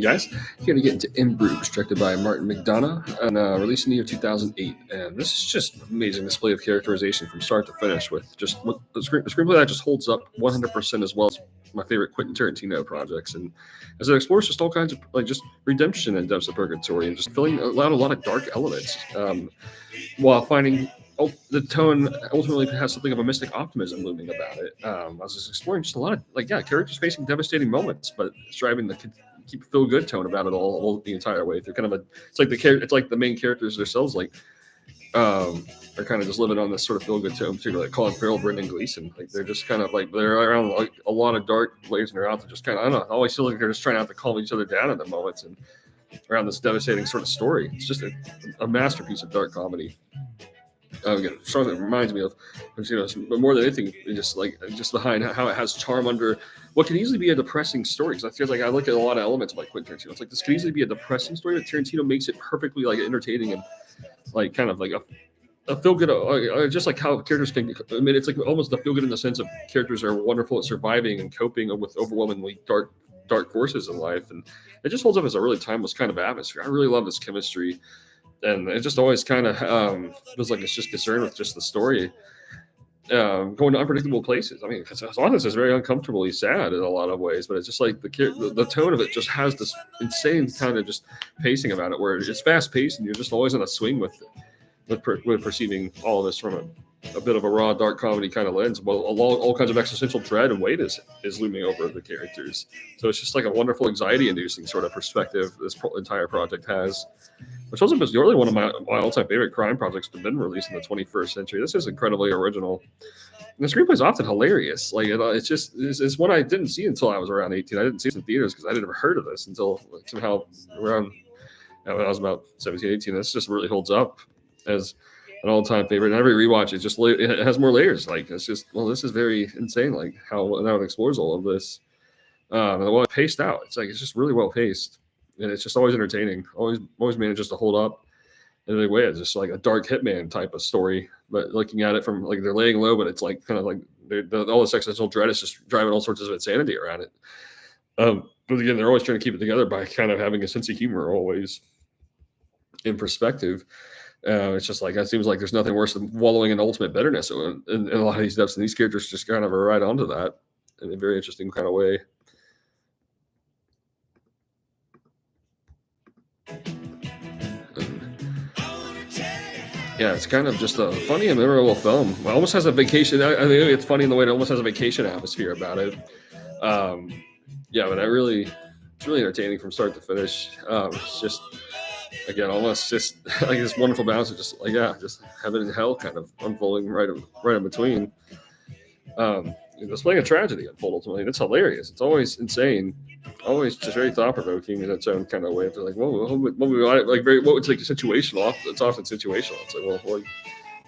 Guys, here to get into In Bruges, directed by Martin McDonagh and released in the year 2008. And this is just an amazing display of characterization from start to finish with just with the screenplay that just holds up 100% as well as my favorite Quentin Tarantino projects. And as it explores just all kinds of like just redemption and depths of purgatory and just filling out a lot of dark elements while finding the tone ultimately has something of a mystic optimism looming about it. I was just exploring just a lot of characters facing devastating moments, but striving to keep a feel good tone about it all the entire way through. Kind of it's like the main characters themselves are kind of just living on this sort of feel good tone, particularly like Colin Farrell, Brendan Gleeson. Like they're just kind of like they're around like a lot of dark layers in their out to just kind of I don't know. I always feel like they're just trying not to calm each other down in the moments and around this devastating sort of story. It's just a masterpiece of dark comedy. Again, strongly reminds me of, but more than anything, just behind how it has charm under what can easily be a depressing story. Because I feel like I look at a lot of elements of like Quentin Tarantino. It's like this could easily be a depressing story, but Tarantino makes it perfectly like entertaining and like kind of like a feel good, just like how characters can. I mean, it's like almost a feel good in the sense of characters are wonderful at surviving and coping with overwhelmingly dark forces in life, and it just holds up as a really timeless kind of atmosphere. I really love this chemistry. And it just always kind of feels like it's just concerned with just the story going to unpredictable places. I mean, because a lot of this is very uncomfortably sad in a lot of ways, but it's just like the tone of it just has this insane kind of just pacing about it, where it's fast paced and you're just always on a swing with perceiving all of this from a bit of a raw dark comedy kind of lens. Well, all kinds of existential dread and weight is looming over the characters. So it's just like a wonderful anxiety inducing sort of perspective this entire project has. Which also is really one of my all-time favorite crime projects to have been released in the 21st century. This is incredibly original. And the screenplay is often hilarious. Like it's one I didn't see until I was around 18. I didn't see it in theaters because I had never heard of this until somehow around when I was about 17, 18. This just really holds up as an all-time favorite. And every rewatch, it has more layers. Like it's just this is very insane. Like how it explores all of this. And well, it's paced out. It's just really well paced. And it's just always entertaining. Always manages to hold up in a way. It's just like a dark hitman type of story, but looking at it from like they're laying low, but it's like kind of like all this existential dread is just driving all sorts of insanity around it. But again, they're always trying to keep it together by kind of having a sense of humor always in perspective. It's just like it seems like there's nothing worse than wallowing in ultimate bitterness in a lot of these depths, and these characters just kind of are right onto that in a very interesting kind of way. Yeah, it's kind of just a funny and memorable film. It almost has a vacation. I think it's funny in the way it almost has a vacation atmosphere about it. But it's really entertaining from start to finish. It's just, again, almost just like this wonderful balance of just heaven and hell kind of unfolding right in between. Displaying a tragedy unfold ultimately. It's hilarious. It's always insane. Always just very thought provoking in its own kind of way. It's like, what would like situational? It's often situational. It's like,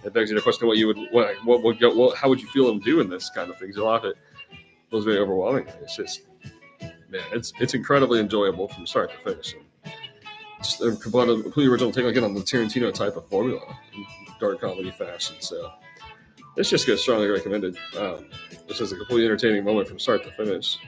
it begs you to question how would you feel in doing this kind of things? A lot of it feels very overwhelming. It's just, man, it's incredibly enjoyable from start to finish. Just a completely original take again on the Tarantino type of formula in dark comedy fashion. So this just gets strongly recommended. This is a completely entertaining moment from start to finish.